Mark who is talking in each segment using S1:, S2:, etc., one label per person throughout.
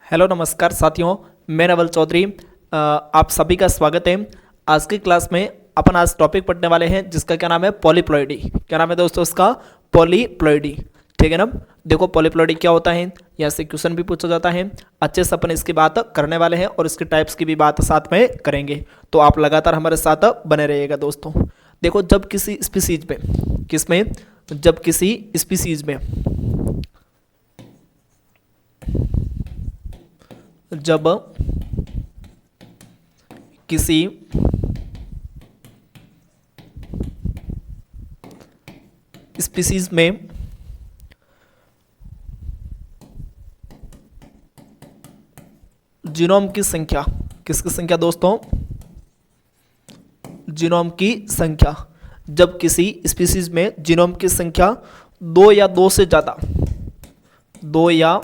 S1: Hello नमस्कार साथियों, मैं नवल चौधरी। आप सभी का स्वागत है। आज की क्लास में अपन आज टॉपिक पढ़ने वाले हैं जिसका क्या नाम है, पॉलीप्लॉइडी। क्या नाम है दोस्तों इसका? पॉलीप्लॉइडी। ठीक है ना। देखो पॉलीप्लॉइडी क्या होता है, यहाँ से क्वेश्चन भी पूछा जाता है। अच्छे से अपन इसकी बात करने वाले हैं और इसके टाइप्स की भी बात साथ में करेंगे, तो आप लगातार हमारे साथ बने रहिएगा दोस्तों। देखो जब किसी स्पीसीज में, किसमें, जब किसी स्पीसीज में, जब किसी स्पीसीज में जीनोम की संख्या, किसकी संख्या दोस्तों? जीनोम की संख्या। जब किसी स्पीसीज में जीनोम की संख्या दो या दो से ज़्यादा, दो या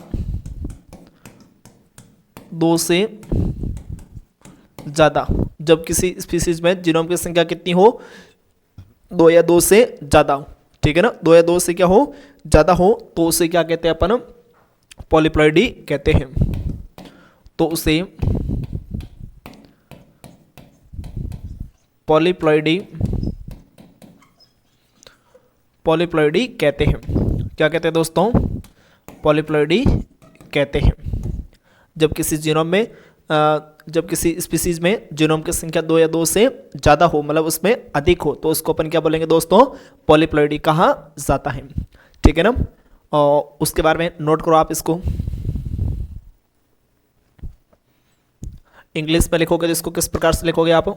S1: दो से ज़्यादा, जब किसी स्पीसीज में जीनोम की संख्या कितनी हो? दो या दो से ज़्यादा हो। ठीक है ना, दो या दो से क्या हो? ज़्यादा हो, तो उसे क्या कहते हैं अपन? पॉलीप्लॉइडी कहते हैं। तो उसे पॉलीप्लॉइडी पॉलीप्लॉइडी कहते हैं। क्या कहते हैं दोस्तों? पॉलीप्लॉइडी कहते हैं। जब किसी जीनोम में जब किसी स्पीसीज में जीनोम की संख्या दो या दो से ज़्यादा हो, मतलब उसमें अधिक हो, तो उसको अपन क्या बोलेंगे दोस्तों? पॉलीप्लॉइडी कहा जाता है। ठीक है ना। और उसके बारे में नोट करो आप इसको। इंग्लिश में लिखोगे तो इसको किस प्रकार से लिखोगे आप?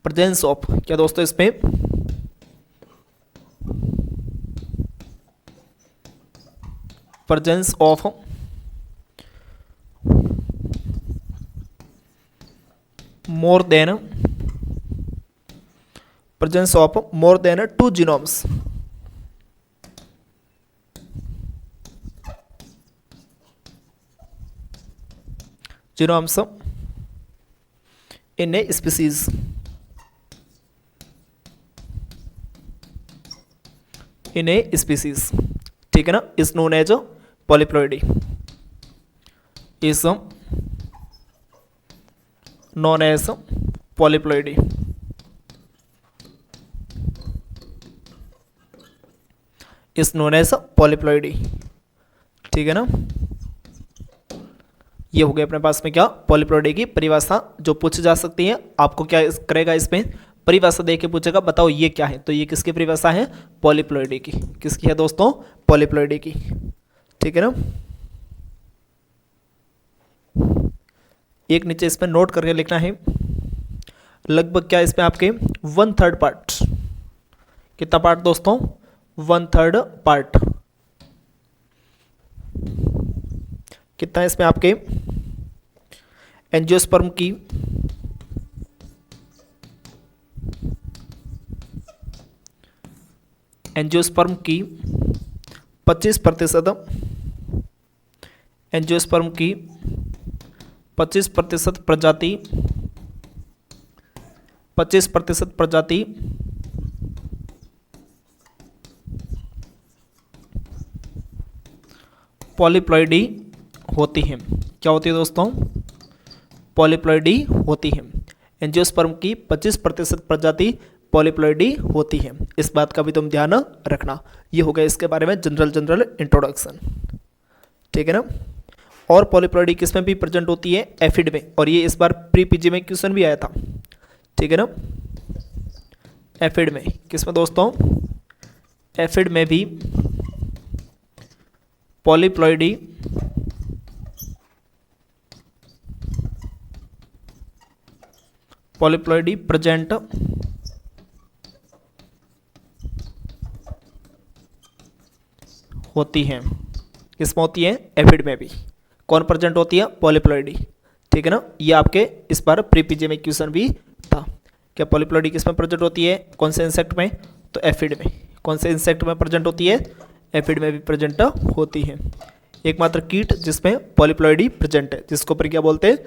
S1: प्रेजेंस ऑफ, क्या दोस्तों इसमें? Presence of more than presence of more than two genomes, genomes in a species, in a species। ठीक है ना, is known as polyploidy, is known as polyploidy। is known as polyploidy। ठीक है ना। ये हो गया अपने पास में क्या? पॉलीप्लॉइडी की परिभाषा जो पूछी जा सकती है। आपको क्या करेगा इसमें? परिभाषा दे के पूछेगा, बताओ ये क्या है। तो ये किसकी परिभाषा है? पॉलीप्लॉइडी की। किसकी है दोस्तों? पॉलीप्लॉइडी की। ठीक है ना। एक नीचे इसमें नोट करके लिखना है। लगभग क्या इसमें आपके 1/3 पार्ट। कितना पार्ट दोस्तों? 1/3 पार्ट। कितना है इसमें आपके? एंजियोस्पर्म की एंजियोस्पर्म की 25%, एंजियोस्पर्म की 25% प्रजाति, 25% प्रजाति पॉलीप्लॉइडी होती है। क्या होती है दोस्तों? पॉलीप्लॉइडी होती है। एंजियोस्पर्म की 25% प्रजाति पॉलीप्लॉइडी होती है। इस बात का भी तुम ध्यान रखना। ये हो गया इसके बारे में जनरल इंट्रोडक्शन। ठीक है ना। और पॉलीप्लॉइडी किस में भी प्रेजेंट होती है? एफिड में। और ये इस बार प्री पीजी में क्वेश्चन भी आया था। ठीक है ना। एफिड में, किस में दोस्तों? एफिड में भी पॉलीप्लॉइडी प्रेजेंट होती है। किसमें होती है? एफिड में भी। कौन प्रेजेंट होती है? पॉलीप्लॉइडी। ठीक है ना। ये आपके इस बार प्री पीजी में क्वेश्चन भी था। क्या पॉलीप्लॉइडी किस में प्रेजेंट होती है? कौन से इंसेक्ट में? तो एफिड में। कौन से इंसेक्ट में प्रेजेंट होती है? एफिड में भी प्रेजेंट होती है। एकमात्र कीट जिसमें पॉलीप्लॉइडी प्रेजेंट है, जिसको पर क्या बोलते हैं?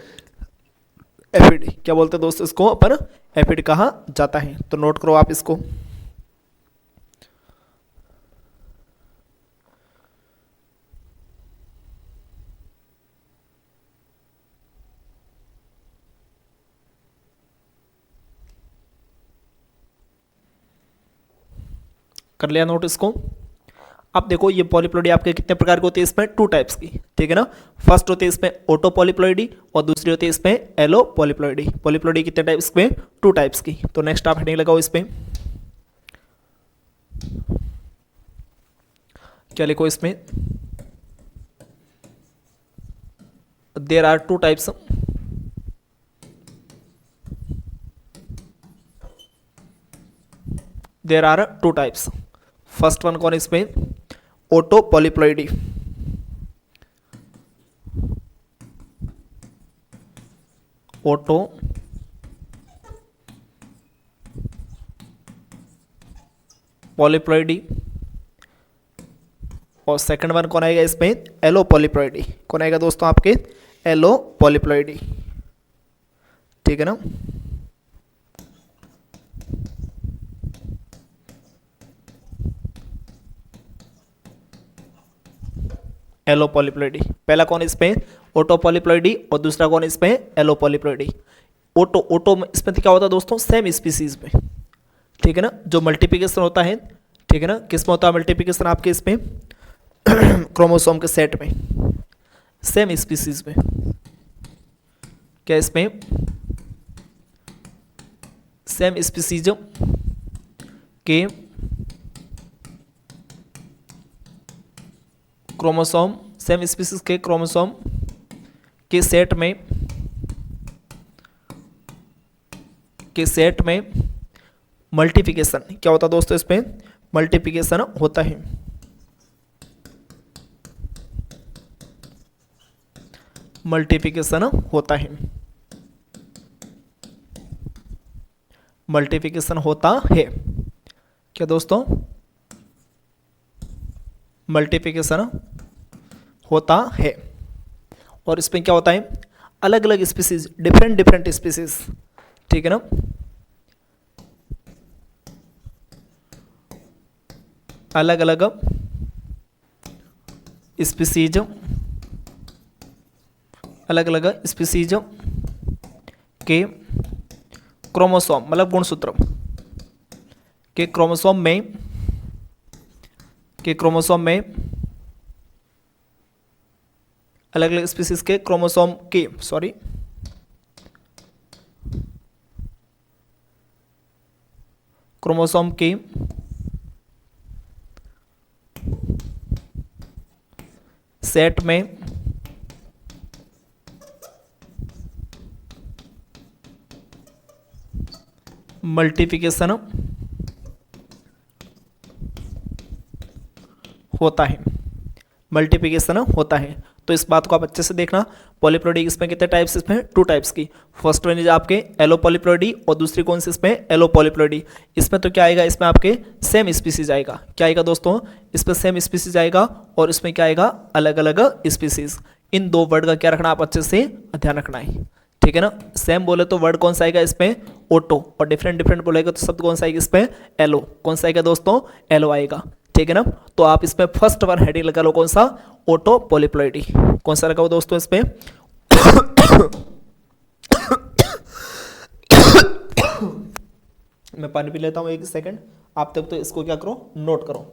S1: एफिड। क्या बोलते हैं दोस्तों इसको? अपन एफिड कहा जाता है। तो नोट करो आप इसको। कर लिया नोट इसको। अब देखो ये पॉलीप्लॉइडी आपके कितने प्रकार की होती है, इसमें 2 टाइप्स की, ठीक है ना। फर्स्ट होती है इसमें ऑटो पॉलीप्लॉइडी और दूसरी होती है इसमें एलो पॉलीप्लॉइडी। पॉलीप्लॉइडी कितने टाइप्स में, 2 टाइप्स की। तो नेक्स्ट आप हेडिंग लगाओ इसमें, क्या लिखो इसमें, there are 2 types, there are 2 types. First one कौन इसमें, ऑटो पॉलीप्लॉइडी, ऑटो पॉलीप्लॉइडी। और सेकंड वन कौन आएगा इसमें, एलो पॉलीप्लॉइडी। कौन आएगा दोस्तों आपके, एलो पॉलीप्लॉइडी, ठीक है ना। एलो पॉलीप्लॉइडी, पहला कौन इसमें, ऑटो पॉलीप्लॉइडी और दूसरा कौन इसमें, एलो पॉलीप्लॉइडी। ऑटो में इसमें क्या होता है दोस्तों, सेम स्पीसीज में, ठीक है ना, जो मल्टीप्लिकेशन होता है, ठीक है ना, किस में होता है मल्टीप्लिकेशन आपके इसमें क्रोमोसोम के सेट में, सेम स्पीसीज में। क्या इसमें सेम स्पीसीज के क्रोमोसोम, सेम स्पीसीज के क्रोमोसोम के सेट में मल्टीप्लिकेशन क्या होता है दोस्तों, इसमें मल्टीप्लिकेशन होता है। मल्टीप्लिकेशन होता है, मल्टीप्लिकेशन होता है क्या दोस्तों, मल्टीप्लिकेशन होता है। और इसमें क्या होता है, अलग अलग स्पीसीज, डिफरेंट स्पीसीज, ठीक है ना, अलग अलग स्पीसीज, अलग अलग स्पीसीज के क्रोमोसोम मतलब गुणसूत्र के क्रोमोसोम में अलग अलग स्पीसीज के क्रोमोसोम के क्रोमोसोम के सेट में मल्टीप्लिकेशन होता है, मल्टीप्लिकेशन होता है। तो इस बात को आप अच्छे से देखना। पॉलीप्लॉइडी इसमें कितने टाइप्स, इसमें 2 टाइप्स की। फर्स्ट वन इज आपके एलो पॉलीप्लॉइडी और दूसरी कौन सी इसमें, एलो पॉलीप्लॉइडी। इसमें तो क्या आएगा, इसमें आपके सेम स्पीसीज आएगा। क्या आएगा दोस्तों, इसमें सेम स्पीसीज आएगा और इसमें क्या आएगा, अलग अलग स्पीसीज। इन 2 वर्ड का क्या रखना आप अच्छे से ध्यान रखना है, ठीक है ना। सेम बोले तो वर्ड कौन सा आएगा इसमें, ऑटो, और डिफरेंट बोलेगा तो शब्द कौन सा आएगा इसमें, एलो। कौन सा आएगा दोस्तों, एलो आएगा, ठीक है ना। तो आप इसमें फर्स्ट वन हेडिंग लगा लो, कौन सा, ऑटो पॉलीप्लॉइडी। कौन सा लगाओ दोस्तों इसमें मैं पानी पी लेता हूं 1 सेकंड, आप तक तो इसको क्या करो, नोट करो।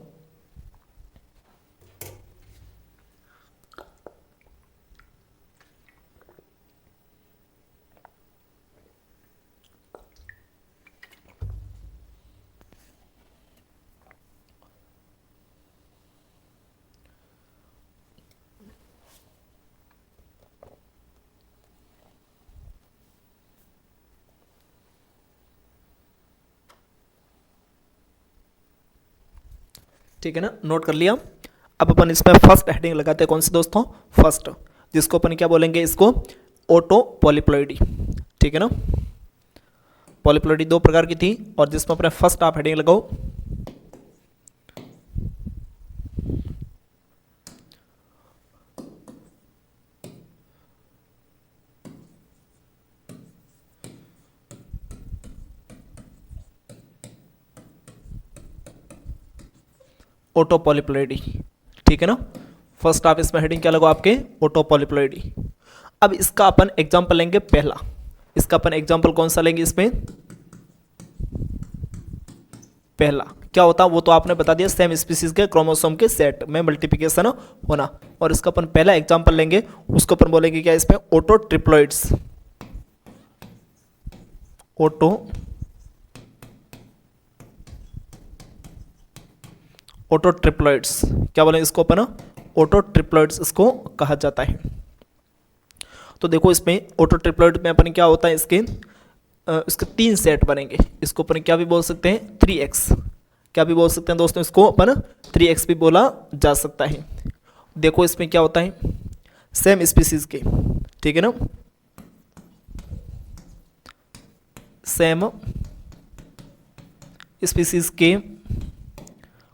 S1: ठीक है ना, नोट कर लिया। अब अपन इसमें फर्स्ट हेडिंग लगाते हैं, कौन सी दोस्तों, फर्स्ट, जिसको अपन क्या बोलेंगे, इसको ऑटो पॉलीप्लॉइडी, ठीक है ना। पॉलीप्लॉइडी 2 प्रकार की थी और जिसमें अपने फर्स्ट आप हेडिंग लगाओ, ऑटो पॉलीप्लॉइडी, ठीक है ना। फर्स्ट आप इसमें हेडिंग क्या लगाओ आपके, ऑटो पॉलीप्लॉइडी। अब इसका अपन एग्जांपल लेंगे पहला, इसका अपन एग्जांपल कौन सा लेंगे इसमें, पहला क्या होता है वो तो आपने बता दिया, सेम स्पीसीज के क्रोमोसोम के सेट में मल्टीप्लिकेशन होना। और इसका अपन पहला एग्जांपल लेंगे, उसको अपन बोलेंगे क्या इसमें, ऑटो ट्रिप्लॉइड्स। ऑटो ट्रिप्लॉइड्स क्या बोलेंगे इसको अपन, ऑटो ट्रिप्लॉइड्स इसको कहा जाता है। तो देखो इसमें ऑटो ट्रिप्लॉइड में अपन क्या होता है, इसके 3 सेट बनेंगे। इसको अपन क्या भी बोल सकते हैं, 3x, क्या भी बोल सकते हैं दोस्तों, इसको अपन 3x भी बोला जा सकता है। देखो इसमें क्या होता है, सेम स्पीसीज के, ठीक है ना, सेम स्पीसीज के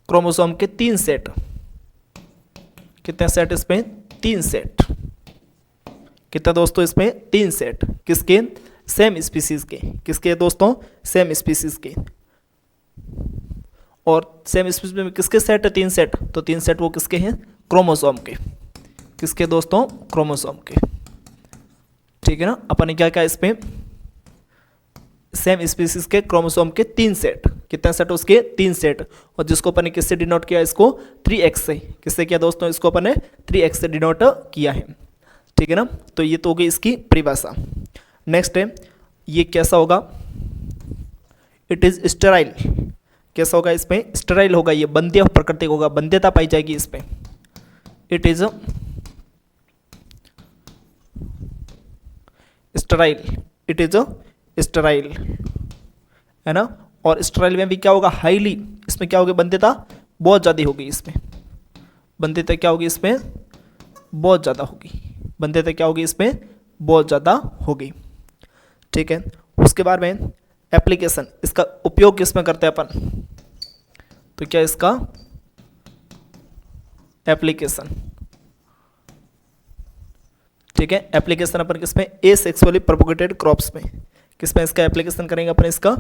S1: क्रोमोसोम के 3 सेट। कितने सेट इसमें, 3 सेट। कितना दोस्तों इसमें, 3 सेट। किसके, सेम स्पीसीज के। किसके दोस्तों, सेम स्पीसीज के। और सेम स्पीसीज में किसके सेट है, 3 सेट। तो 3 सेट वो किसके हैं, क्रोमोसोम के। किसके दोस्तों, क्रोमोसोम के, ठीक है ना। अपन ने क्या क्या इसमें, सेम स्पीसीज के क्रोमोसोम के 3 सेट। कितने सेट, उसके 3 सेट। और जिसको अपन ने किससे डिनोट किया, इसको 3x से। किससे किया दोस्तों, इसको अपन ने 3x से डिनोट किया है, ठीक है ना। तो ये तो हो गई इसकी परिभाषा। नेक्स्ट है, ये कैसा होगा, इट इज स्टेराइल। कैसा होगा इसमें, स्टेराइल होगा, ये बंध्य प्रकृति होगा, बंध्यता पाई जाएगी इसमें। It is sterile, it is sterile, है ना। और स्टेराइल में भी क्या होगा, हाईली, इसमें क्या होगी, बंध्यता बहुत ज़्यादा होगी इसमें। बंध्यता क्या होगी इसमें, बहुत ज़्यादा होगी। बंध्यता क्या होगी इसमें, बहुत ज़्यादा होगी, ठीक है। उसके बाद में एप्लीकेशन, इसका उपयोग किसमें करते हैं अपन, तो क्या इसका एप्लीकेशन, ठीक है। एप्लीकेशन अपन किसमें, एसेक्सुअली प्रोपोगेटेड क्रॉप्स में। किसमें इसका एप्लीकेशन करेंगे अपन, इसका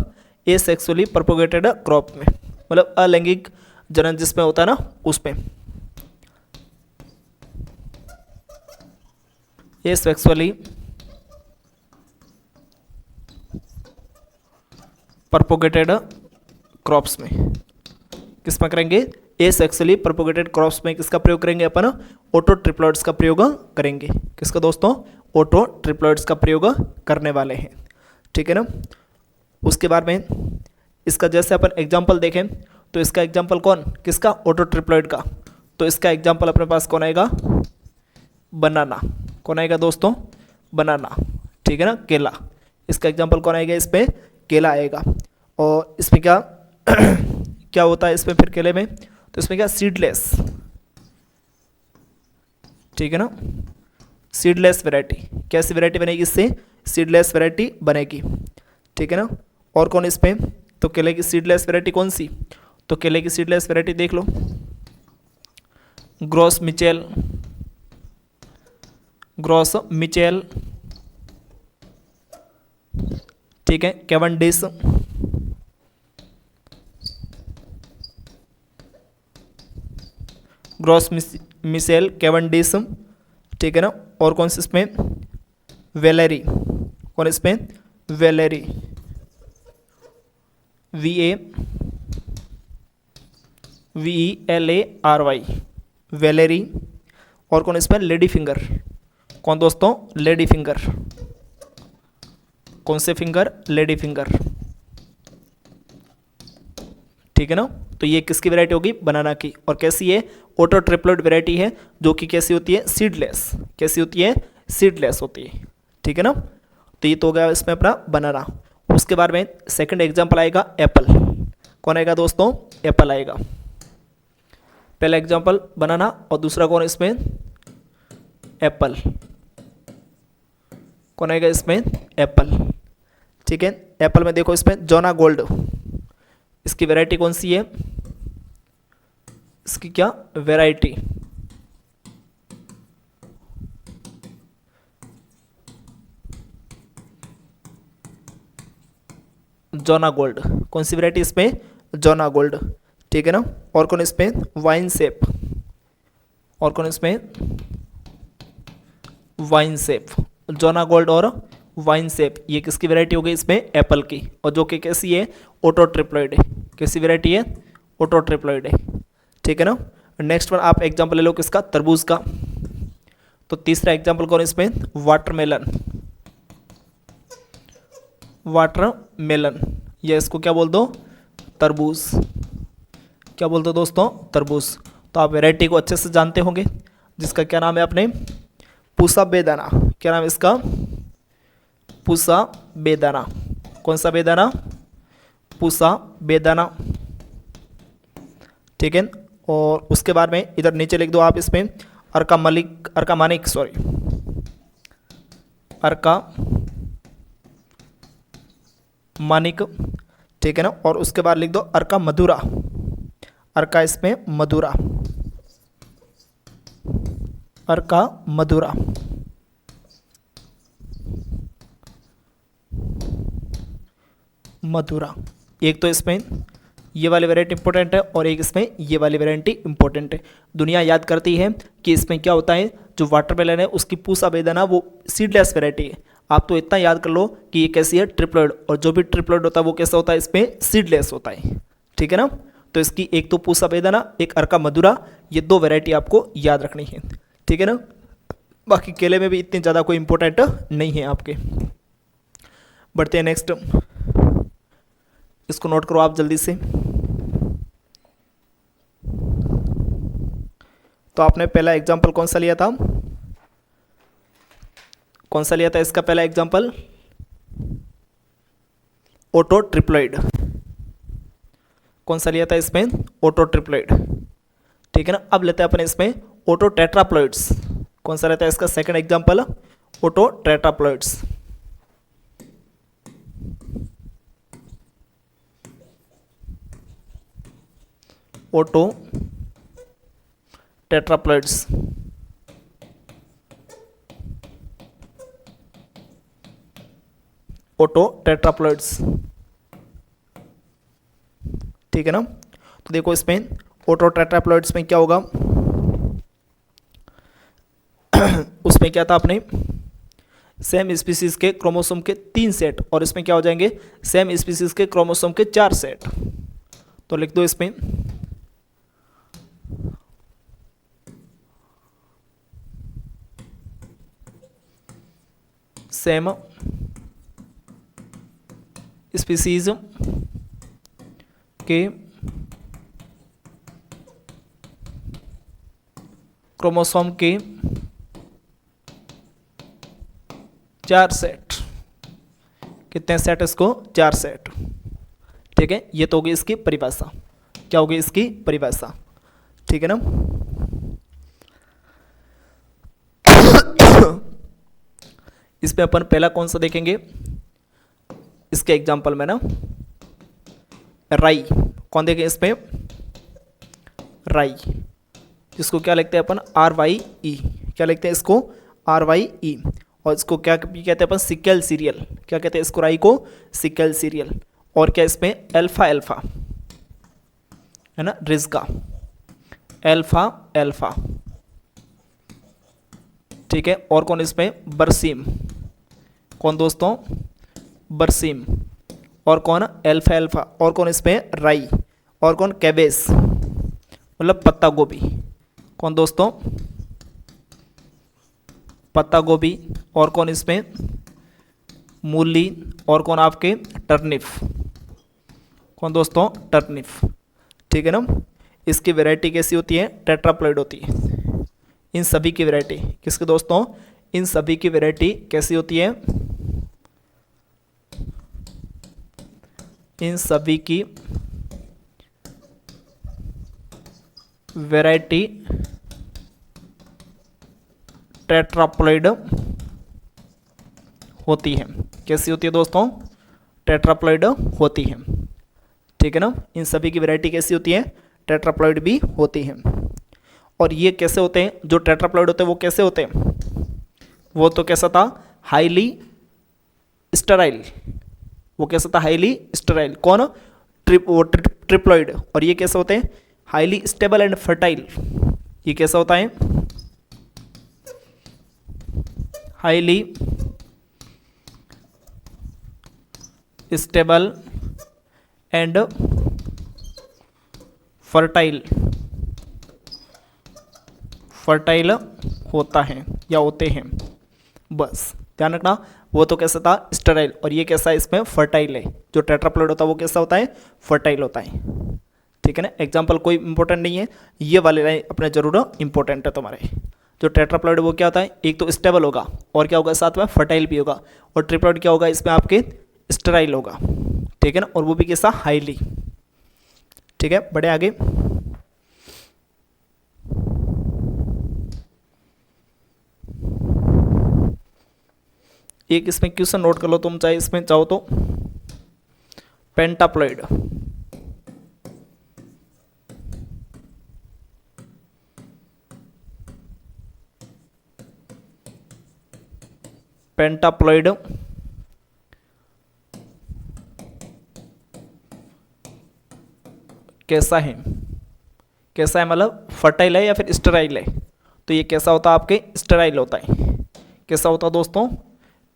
S1: एसेक्सुअली प्रोपोगेटेड क्रॉप में, मतलब अलैंगिक जनन जिसमें होता है ना, उसमें। एसेक्सुअली प्रोपोगेटेड क्रॉप्स में। किसमें करेंगे, एसेक्सुअली प्रोपोगेटेड क्रॉप्स में किसका प्रयोग करेंगे अपन, ऑटो ट्रिप्लॉइड्स का प्रयोग करेंगे। किसका दोस्तों, ऑटो ट्रिप्लॉइड्स का प्रयोग करने वाले हैं, ठीक है ना। उसके बाद में इसका जैसे अपन एग्जांपल देखें, तो इसका एग्जांपल कौन, किसका, ऑटो ट्रिप्लॉइड का। तो इसका एग्जांपल अपने पास कौन आएगा, बनाना। कौन आएगा दोस्तों, बनाना, ठीक है ना, केला। इसका एग्जांपल कौन आएगा, इस पे केला आएगा। और इसमें क्या क्या होता है इसमें फिर केले में, तो इसमें क्या, सीडलेस, ठीक है ना, सीडलेस वैरायटी। कैसी वैरायटी बनेगी इससे, सीडलेस वैरायटी बनेगी, ठीक है ना। और कौन इसमें, तो केले की सीडलेस वैरायटी कौन सी, तो केले की सीडलेस वैरायटी देख लो, ग्रॉस मिचेल, ग्रॉस मिचेल, ठीक है, कैवेंडिश, ग्रॉस मिचेल, कैवेंडिश, ठीक है ना। और कौन सी इसमें, वेलेरी। कौन इसमें, वेलेरी, VALARY, वेलेरी। और कौन इसमें, लेडी फिंगर। कौन दोस्तों, लेडी फिंगर। कौन से फिंगर, लेडी फिंगर, ठीक है ना। तो ये किसकी वैरायटी होगी, बनाना की। और कैसी है, ऑटो ट्रिप्लॉइड वैरायटी है, जो कि कैसी होती है, सीडलेस। कैसी होती है, सीडलेस होती है, ठीक है ना। तो ये तो हो गया इसमें अपना बनाना। उसके बाद में सेकंड एग्जांपल आएगा एप्पल। कौन आएगा दोस्तों, एप्पल आएगा। पहला एग्जांपल बनाना और दूसरा कौन इसमें, एप्पल। कौन आएगा इसमें, एप्पल, ठीक है। एप्पल में देखो इसमें जोना गोल्ड, इसकी वैरायटी कौन सी है, इसकी क्या वैरायटी, जोना गोल्ड। कौन सी वैरायटी इसमें, जोना गोल्ड, ठीक है ना। और कौन इसमें, वाइन सेप। और कौन इसमें, वाइन सेप, जोना गोल्ड और वाइन सेप। ये किसकी वैरायटी हो गई इसमें, एप्पल की। और जो कि कैसी है, ऑटो ट्रिप्लॉइड है, कैसी वैरायटी है, ऑटो ट्रिप्लॉइड है, ठीक है ना। नेक्स्ट वन आप एग्जांपल ले लो किसका, तरबूज का। तो तीसरा एग्जांपल कौन है इसमें, वाटरमेलन, वाटरमेलन, या इसको क्या बोल दो, तरबूज, क्या बोल दो दोस्तों, तरबूज। तो आप वैरायटी को अच्छे से जानते होंगे, जिसका क्या नाम है अपने, पूसा बेदाना। क्या नाम है इसका, पूसा बेदाना। कौन सा बेदाना, पूसा बेदाना, ठीक है। और उसके बाद में इधर नीचे लिख दो आप इसमें अर्का मलिक, अर्का मानिक, सॉरी, अर्का मानिक, ठीक है ना। और उसके बाद लिख दो अर्का मधुरा, अर्का इसमें मधुरा, अर्का मधुरा, मधुरा। एक तो इसमें ये वाली वैरायटी इंपॉर्टेंट है और एक इसमें ये वाली वैरायटी इंपॉर्टेंट है। दुनिया याद करती है कि इसमें क्या होता है, जो वाटरमेलन है उसकी पूसा बेदाना वो सीडलेस वैरायटी है। आप तो इतना याद कर लो कि ये कैसी है, ट्रिप्लॉइड, और जो भी ट्रिप्लॉइड होता है वो कैसा होता है, इसमें सीडलेस होता है, ठीक है ना। तो इसकी एक तो पूसा बेदाना, एक अर्का मधुरा, ये दो वैरायटी आपको याद रखनी है, ठीक है ना। बाकी केले में भी इतनी ज़्यादा कोई इंपॉर्टेंट नहीं है आपके। बढ़ते हैं नेक्स्ट, इसको नोट करो आप जल्दी से। तो आपने पहला एग्जांपल कौन सा लिया था, कौन सा लिया था इसका पहला एग्जांपल, ऑटो ट्रिप्लॉइड। कौन सा लिया था इसमें, ऑटो ट्रिप्लॉइड, ठीक है ना। अब लेते हैं अपन इसमें ऑटो टेट्राप्लॉइड्स। कौन सा रहता है इसका second example, auto tetraploids. Auto tetraploids, auto tetraploids, ठीक है ना। तो देखो इसमें ऑटो टेट्राप्लॉइड्स में क्या होगा, उसमें क्या था अपने, सेम स्पीसीज के क्रोमोसोम के 3 सेट, और इसमें क्या हो जाएंगे, सेम स्पीसीज के क्रोमोसोम के 4 सेट। तो लिख दो इसमें सेम स्पीसीज के क्रोमोसोम के 4 सेट। कितने सेट इसको, 4 सेट, ठीक है। ये तो होगी इसकी परिभाषा, क्या होगी इसकी परिभाषा, ठीक है ना। इसमें अपन पहला कौन सा देखेंगे, इसके एग्जांपल में ना राई, कौन देखें इसमें, राई, जिसको क्या लिखते हैं अपन, RYE, क्या लिखते हैं इसको, RYE। और इसको क्या कहते हैं अपन, सिकल सीरियल, क्या कहते हैं इसको, राई को सिकल सीरियल। और क्या इसमें अल्फा अल्फा है ना, रिज्का, अल्फा अल्फा, ठीक है। और कौन इसमें, बरसीम, कौन दोस्तों, बरसीम। और कौन, अल्फा अल्फा। और कौन इसमें, राई। और कौन, कैबेज, मतलब पत्ता गोभी, कौन दोस्तों, पत्ता गोभी। और कौन इसमें, मूली। और कौन आपके, टर्निप, कौन दोस्तों, टर्निप, ठीक है ना। इसकी वैरायटी कैसी होती है, टेट्राप्लॉइड होती है। इन सभी की वैरायटी किसके दोस्तों, इन सभी की वैरायटी कैसी होती है, इन सभी की वैरायटी टेट्राप्लॉइड होती है। कैसी होती है दोस्तों, टेट्राप्लॉइड होती है, ठीक है ना। इन सभी की वैरायटी कैसी होती है, टेट्राप्लॉइड भी होती है। और ये कैसे होते हैं, जो टेट्राप्लॉइड होते हैं वो कैसे होते हैं, वो तो कैसा था, हाईली स्टेराइल, वो कैसा था, हाईली स्टेराइल। कौन, ट्रिप्लॉइड। और ये कैसे होते हैं, हाईली स्टेबल एंड फर्टाइल। ये कैसा होता है, highly stable and fertile fertile होता है या होते हैं। बस ध्यान रखना, वो तो कैसा था स्टेराइल, और ये कैसा है इसमें फर्टाइल है। जो टेट्राप्लॉइड होता है वो कैसा होता है फर्टाइल होता है। ठीक है ना, एग्जाम्पल कोई इंपॉर्टेंट नहीं है, ये वाले लाइन अपने जरूर इंपॉर्टेंट है तुम्हारे। जो टेट्राप्लॉइड वो क्या होता है, एक तो स्टेबल होगा और क्या होगा साथ में फर्टाइल भी होगा, और ट्रिप्लॉइड क्या होगा इसमें आपके स्टेराइल होगा। ठीक है ना, और वो भी कैसा हाईली। ठीक है, बढ़े आगे। एक इसमें क्वेश्चन नोट कर लो तुम, चाहे इसमें चाहो तो। पेंटाप्लॉइड, पेंटाप्लॉइड कैसा है, कैसा है मतलब फर्टाइल है या फिर स्टेराइल है। तो ये कैसा होता है आपके स्टेराइल होता है। कैसा होता है दोस्तों,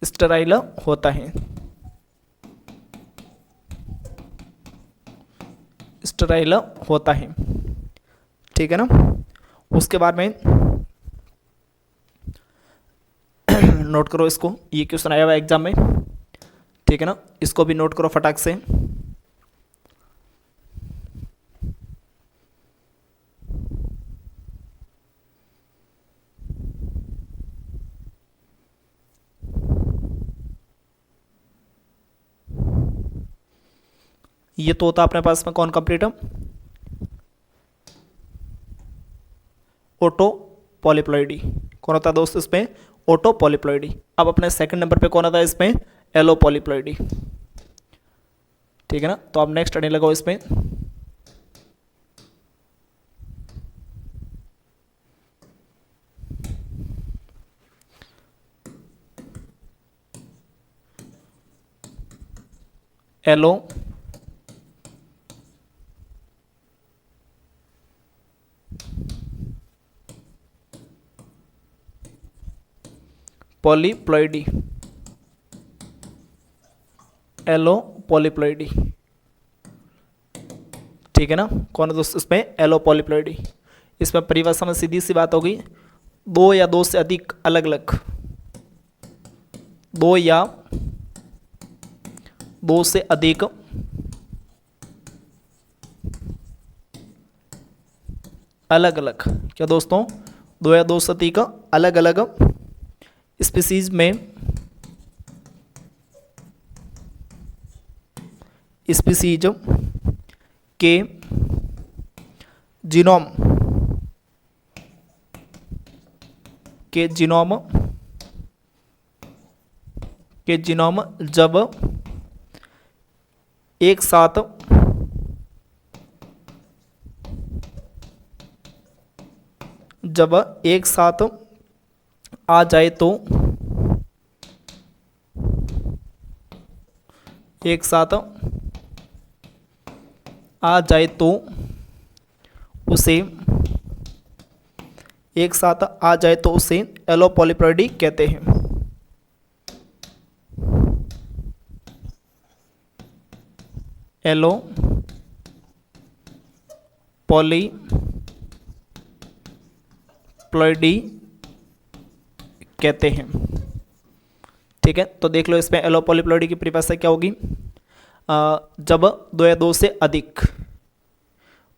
S1: स्टेराइल होता है, स्टेराइल होता है। ठीक है ना, उसके बाद में नोट करो इसको, ये क्वेश्चन आया हुआ एग्जाम में। ठीक है ना, इसको भी नोट करो फटाक से। ये तो होता अपने पास में कौन कंप्लीट, ऑटो पॉलीप्लॉइडी। कौन होता है दोस्त इसमें, ऑटो पॉलीप्लॉइडी। अब अपने सेकंड नंबर पे कौन आता है इसमें, एलो पॉलीप्लॉइडी। ठीक है ना, तो आप नेक्स्ट स्टडी लगाओ इसमें। Allo polyploidy, allo polyploidy. ठीक है ना, कौन है दोस्त इसमें एलो पॉलीप्लॉइडी। इसमें परिभाषा में सीधी सी बात होगी, दो या दो से अधिक अलग अलग, दो या दो से अधिक अलग अलग, क्या दोस्तों, दो या दो से अधिक अलग अलग स्पीसीज में, स्पीसीज के जीनोम जब एक साथ आ जाए तो, एक साथ आ जाए तो उसे, एक साथ आ जाए तो उसे एलो पॉलीप्लॉइडी कहते हैं। एलो पॉलीप्लॉइडी कहते हैं। ठीक है, तो देख लो इसमें एलो पॉलीप्लॉइडी की परिभाषा क्या होगी, जब दो या दो से अधिक,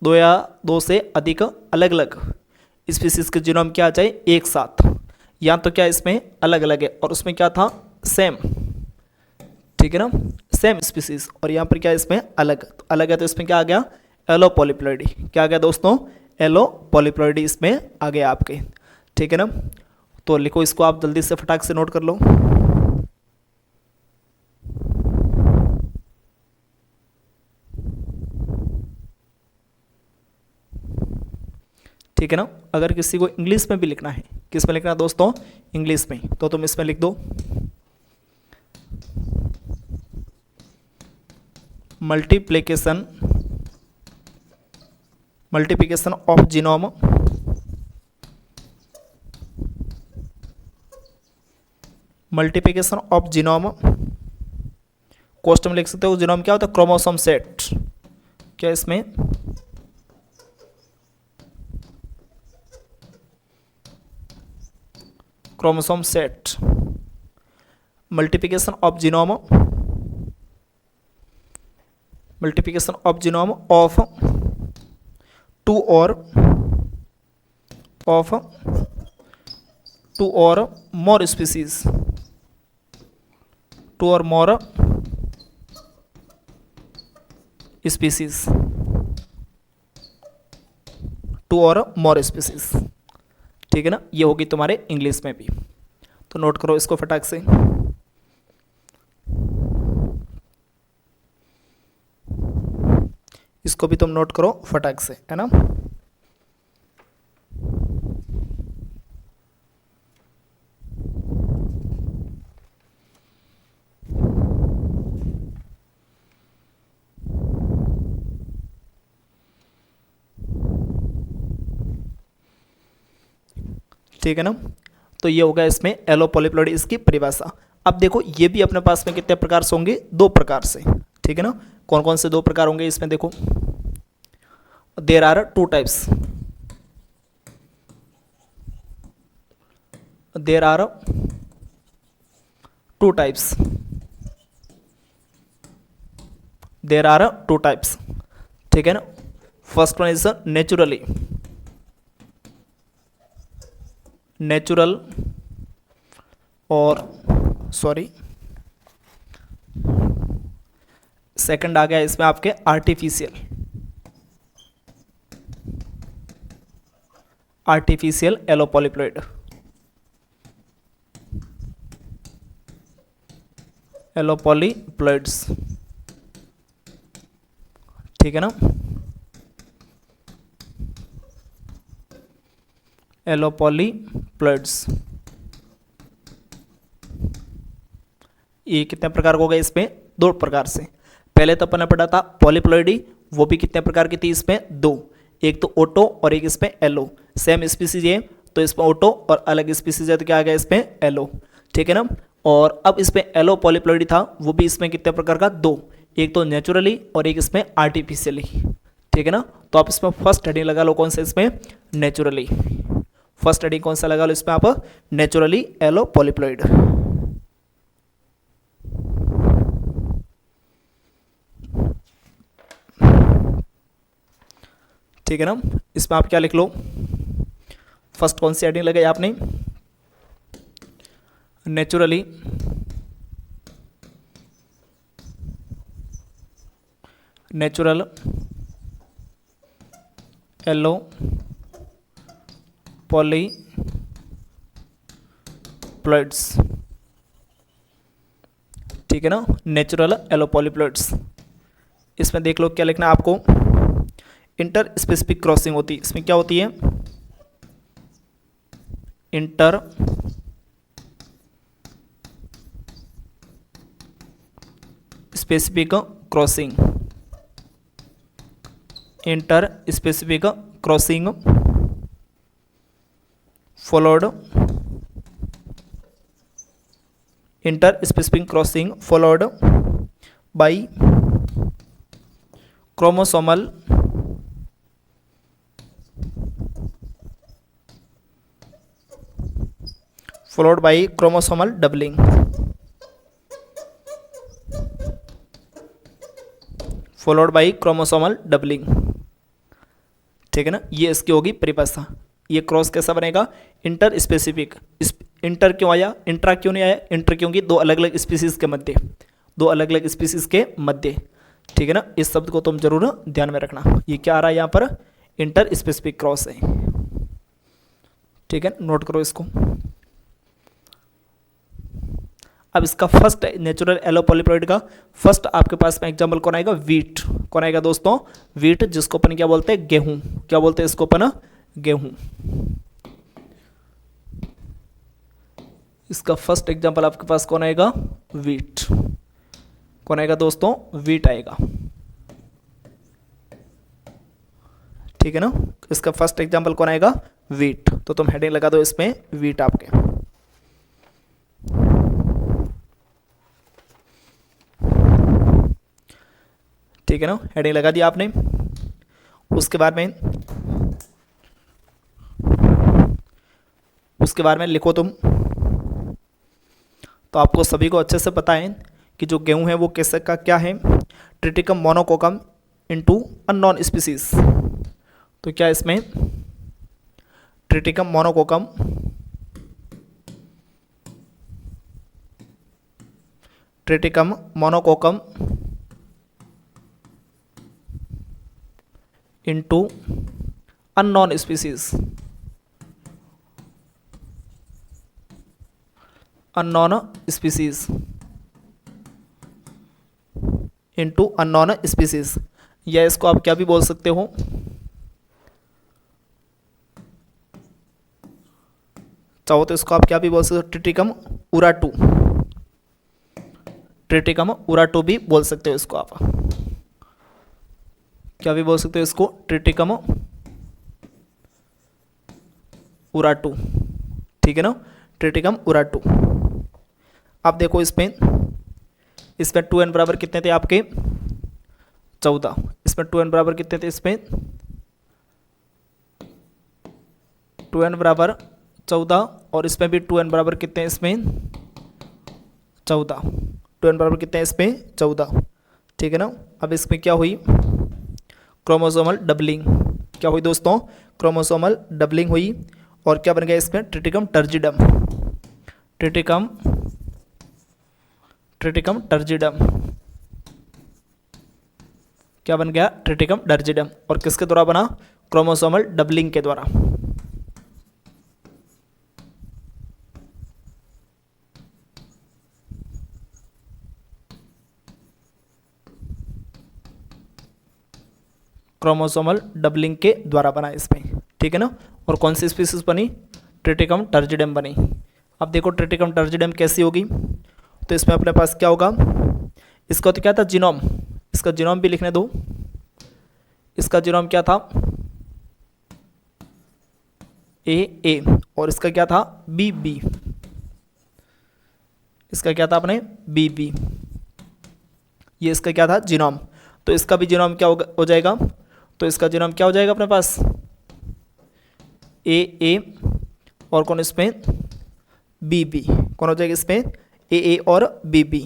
S1: दो या दो से अधिक अलग अलग स्पीसीज के जीनोम क्या आ जाए एक साथ, या तो क्या इसमें अलग अलग है और उसमें क्या था सेम। ठीक है ना, सेम स्पीसीज, और यहाँ पर क्या इसमें अलग, तो अलग है तो इसमें क्या आ गया एलो पॉलीप्लॉइडी। क्या आ गया दोस्तों, एलो पॉलीप्लॉइडी इसमें आ गया आपके। ठीक है ना, तो लिखो इसको आप जल्दी से फटाक से नोट कर लो। ठीक है ना, अगर किसी को इंग्लिश में भी लिखना है, किस में लिखना है दोस्तों, इंग्लिश में, तो तुम इसमें लिख दो multiplication of genome, multiplication of genome, कोष्ट में लिख सकते हो जीनोम क्या होता है क्रोमोसोम सेट। क्या इसमें chromosome set, multiplication of genome, multiplication of genome of two और मोर स्पीसीज, टू और मोर स्पीसीज, टू और मोर स्पीसीज। ठीक है ना, ये होगी तुम्हारे इंग्लिश में भी, तो नोट करो इसको फटाक से। इसको भी तुम नोट करो फटाक से, है ना। ठीक है ना, तो ये होगा इसमें एलो पॉलीप्लॉइडी इसकी परिभाषा। अब देखो ये भी अपने पास में कितने प्रकार से होंगे, दो प्रकार से। ठीक है ना, कौन कौन से दो प्रकार होंगे इसमें देखो, there are two types, there are two types, there are two types. ठीक है ना, first one is naturally, natural और सॉरी सेकंड आ गया इसमें आपके artificial, artificial allo polyploid, allo polyploids. ठीक है ना, एलो पॉलीप्लॉइड्स, ये कितने प्रकार हो गए इसमें, दो प्रकार से। पहले तो अपन ने पढ़ा था पॉलीप्लॉइडी, वो भी कितने प्रकार की थी इसमें, दो, एक तो ओटो और एक इसमें एलो। सेम स्पीसीज है तो इसमें ओटो और अलग स्पीसीज है तो क्या आ गया इसमें एलो। ठीक है ना, और अब इसमें एलो पॉलीप्लॉइडी था, वो भी इसमें कितने प्रकार का, दो, एक तो नेचुरली और एक इसमें आर्टिफिशियली। ठीक है ना, तो आप इसमें फर्स्ट हेडिंग लगा लो कौन सा इसमें, नेचुरली। फर्स्ट हेडिंग कौन सा लगा लो इसमें आप, नेचुरली एलो पॉलीप्लॉइड। ठीक है ना, इसमें आप क्या लिख लो, फर्स्ट कौन सी हेडिंग लगाई आपने, नेचुरली नेचुरल एलो पॉलीप्लॉइड्स। ठीक है ना, नेचुरल एलो पॉलीप्लॉइड्स। इसमें देख लो क्या लिखना है आपको, इंटर स्पेसिफिक क्रॉसिंग होती है, इसमें क्या होती है, inter specific crossing, inter specific crossing followed, inter-specific crossing followed by chromosomal doubling, followed by chromosomal doubling। ठीक है ना, ये इसकी होगी परिभाषा। ये क्रॉस कैसा बनेगा, इंटर स्पेसिफिक। इंटर क्यों आया, इंट्रा क्यों नहीं आया, इंटर क्योंकि दो अलग अलग स्पीसीज के मध्य, दो अलग अलग स्पीसीज के मध्य। ठीक है ना, इस शब्द को तुम जरूर ध्यान में रखना, ये क्या आ रहा है यहाँ पर, इंटर स्पेसिफिक क्रॉस है। ठीक है, नोट करो इसको। अब इसका फर्स्ट नेचुरल एलो पॉलीप्लॉइड का फर्स्ट आपके पास में एग्जांपल कौन आएगा, वीट। कौन आएगा दोस्तों, वीट, जिसको अपन क्या बोलते हैं, गेहूं। क्या बोलते हैं इसको अपन, गेहूं। इसका फर्स्ट एग्जांपल आपके पास कौन आएगा, वीट। कौन आएगा दोस्तों, वीट आएगा। ठीक है ना, इसका फर्स्ट एग्जांपल कौन आएगा, वीट। तो तुम हेडिंग लगा दो इसमें, वीट आपके। ठीक है ना, हेडिंग लगा दिया आपने। उसके बाद में लिखो तुम तो आपको सभी को अच्छे से पता है कि जो गेहूं है वो कैसे का क्या है, triticum monococcum into unknown species. तो क्या इसमें triticum monococcum into unknown species, into unknown species, या इसको आप क्या भी बोल सकते हो, चाहो तो इसको आप क्या भी बोल सकते हो, ट्रिटिकम उराटू भी बोल सकते हो इसको आप, क्या भी बोल सकते हो इसको, ट्रिटिकम उराटू। ठीक है ना, ट्रिटिकम उराटू। आप देखो इसमें 2n बराबर कितने थे आपके, 14। इसमें 2n बराबर कितने थे, इसमें 2n बराबर 14, और इसमें भी 2n बराबर कितने हैं, इसमें 14। 2n बराबर कितने हैं इसमें, 14। ठीक है ना। अब इसमें क्या हुई, क्रोमोसोमल डबलिंग। क्या हुई दोस्तों, क्रोमोसोमल डबलिंग हुई, और क्या बन गया इसमें, ट्रिटिकम टर्जिडम। ट्रिटिकम टर्जिडम क्या बन गया, ट्रिटिकम टर्जिडम। और किसके द्वारा बना, क्रोमोसोमल डबलिंग के द्वारा। क्रोमोसोमल डबलिंग के द्वारा बना इसमें। ठीक है ना। और कौन सी स्पीसीज बनी, ट्रिटिकम टर्जिडम बनी। अब देखो ट्रिटिकम टर्जिडम कैसी होगी, तो इसमें अपने पास क्या होगा, इसका तो क्या था, जीनोम। इसका जीनोम भी लिखने दो। इसका जीनोम क्या था, ए, और इसका क्या था, बी। इसका क्या था अपने, बी। ये इसका क्या था, जीनोम। तो इसका भी जीनोम क्या हो जाएगा, तो इसका जीनोम क्या हो जाएगा अपने पास, ए, और कौन इसमें, बी। कौन हो जाएगा इसमें, ए और बी।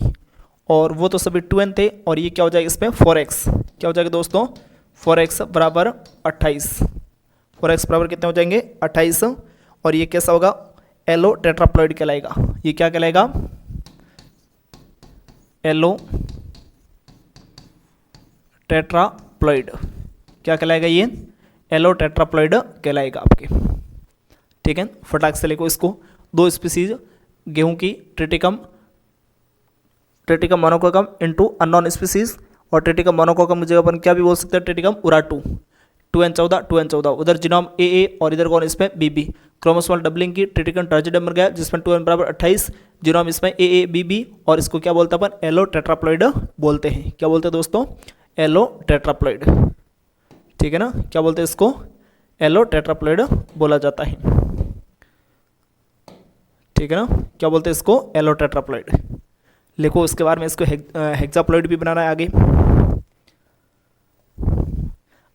S1: और वो तो सभी 2n थे, और ये क्या हो जाएगा इसमें, 4x। क्या हो जाएगा दोस्तों, 4x बराबर 28। 4x बराबर कितने हो जाएंगे, 28। और ये कैसा होगा, एलो टेट्राप्लॉइड कहलाएगा। ये क्या कहलाएगा, एलो टेट्राप्लॉइड। क्या कहलाएगा ये, एलो टेट्राप्लॉइड कहलाएगा आपके। ठीक है, फटाक से लिखो इसको। 2 स्पीसीज गेहूं की, Triticum monococcum into unknown species, और ट्रिटिकम मोनोकोकम की जगह पर क्या भी बोल सकते हैं, ट्रिटिकम उराटू। 2n14 उधर जीनोम ए, और इधर कौन इसमें, बी। क्रोमोसोमल डबलिंग की, ट्रिटिकम टर्जिडम बन गया, जिसमें 2n बराबर 28, जीनोम इसमें ए, बी, और इसको क्या बोलते हैं अपन, एलो टेट्राप्लॉइड बोलते हैं। क्या बोलते हैं दोस्तों, एलो टेट्राप्लॉइड। ठीक है ना, क्या बोलते हैं इसको, एलो टेट्राप्लॉइड बोला जाता है। ठीक है ना, क्या बोलते हैं इसको, एलो टेट्राप्लॉइड। लिखो उसके बारे में, इसको हेक्साप्लॉइड भी बनाना है आगे।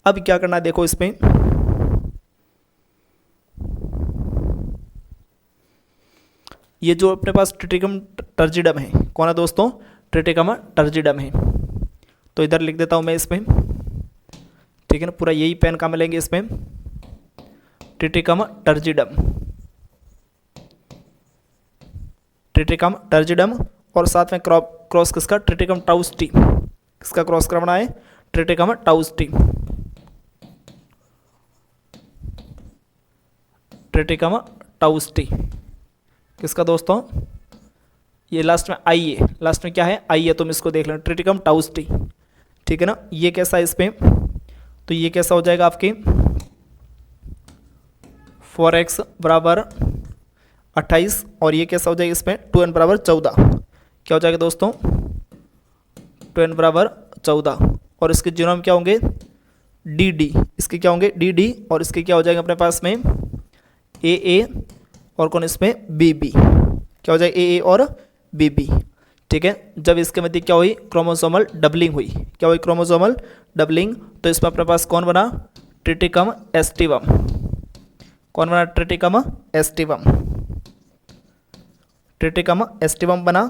S1: अब क्या करना है, देखो इसमें ये जो अपने पास ट्रिटिकम टर्जिडम है, कौन है दोस्तों, ट्रिटिकम टर्जिडम है। तो इधर लिख देता हूं मैं इसमें। ठीक है ना, पूरा यही पेन काम लेंगे इसमें, ट्रिटिकम टर्जिडम, और साथ में क्रॉस किसका, ट्रिटिकम टाउस्टी। किसका क्रॉस करना है, ट्रिटिकम टाउस्टी। किसका दोस्तों, ये लास्ट में आई है, लास्ट में क्या है, आई है, तुम इसको देख लेना, ट्रिटिकम टाउस्टी। ठीक है ना। ये कैसा है इसमें, तो ये कैसा हो जाएगा आपके, 4x बराबर 28, और ये कैसा हो जाएगा इसमें, 2n बराबर 14। क्या हो जाएगा दोस्तों, 2n बराबर 14, और इसके जीनोम क्या होंगे, डी। इसके क्या होंगे, डी, और इसके क्या हो जाएगा अपने पास में, ए, और कौन इसमें, बी। क्या हो जाएगा, ए और बी। ठीक है। जब इसके मध्य क्या हुई, क्रोमोसोमल डबलिंग हुई। क्या हुई, क्रोमोसोमल डबलिंग। तो इसमें अपने पास कौन बना, ट्रिटिकम एस्टिवम। कौन बना, ट्रिटिकम एस्टिवम। ट्रिटिकम एस्टिवम बना,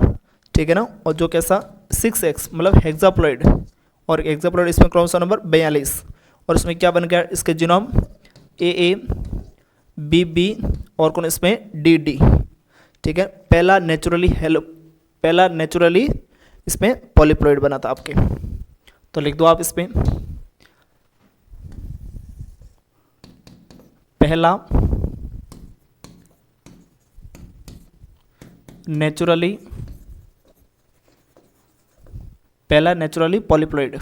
S1: ठीक है ना। और जो कैसा 6x मतलब हेक्साप्लॉइड, और हेक्साप्लॉइड इसमें क्रोमोसोम नंबर 42, और इसमें क्या बन गया इसके जीनोम AA BB और कौन इसमें DD, ठीक है। पहला नेचुरली इसमें पॉलीप्लॉइड बना था आपके। तो लिख दो आप इसमें पहला नेचुरली पॉलीप्लॉइड,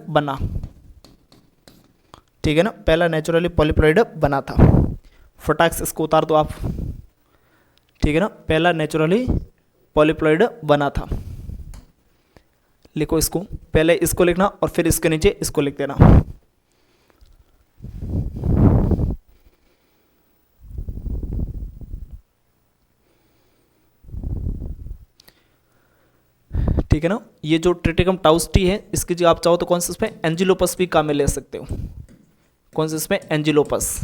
S1: बना, ठीक है ना। पहला नेचुरली पॉलीप्लॉइड बना था। फटाक से इसको उतार दो आप, ठीक है ना। पहला नेचुरली पॉलीप्लॉइड बना था, लिखो इसको, पहले इसको लिखना और फिर इसके नीचे इसको लिख देना। ठीक है ना। ये जो ट्रिटिकम टाउस्टी है, इसकी जो आप चाहो तो कौन सा इसमें एंजिलोपस भी काम में ले सकते हो, कौन सा इसमें एंजिलोपस,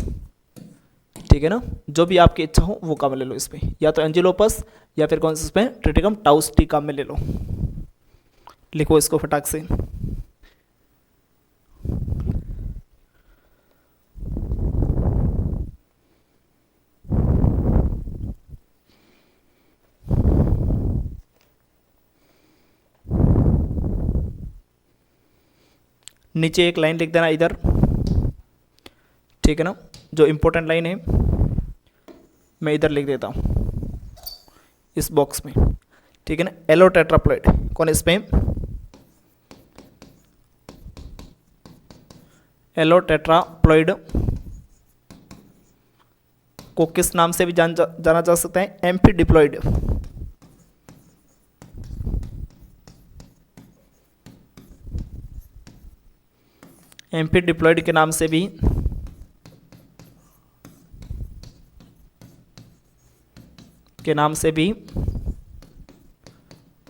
S1: ठीक है ना। जो भी आपकी इच्छा हो वो काम में ले लो इसमें, या तो एंजिलोपस या फिर कौन सा इसमें ट्रिटिकम टाउस्टी काम में ले लो। लिखो इसको फटाक से। नीचे एक लाइन लिख देना इधर, ठीक है ना। जो इंपॉर्टेंट लाइन है मैं इधर लिख देता हूँ इस बॉक्स में, ठीक है ना। एलोटेट्राप्लॉइड कौन इसमें एलोटेट्राप्लॉइड को किस नाम से भी जाना जा सकता है, एम्फीडिप्लॉइड, एम्फीडिप्लॉइड के नाम से भी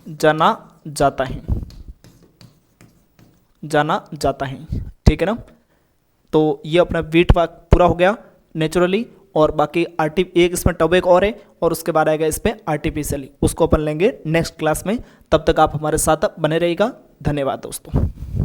S1: जाना जाता है, ठीक है ना। तो ये अपना वीट पार्क पूरा हो गया नेचुरली, और बाकी एक इसमें टॉपिक और है, और उसके बाद आएगा इसमें आर्टिफिशियली, उसको अपन लेंगे नेक्स्ट क्लास में। तब तक आप हमारे साथ बने रहिएगा। धन्यवाद दोस्तों।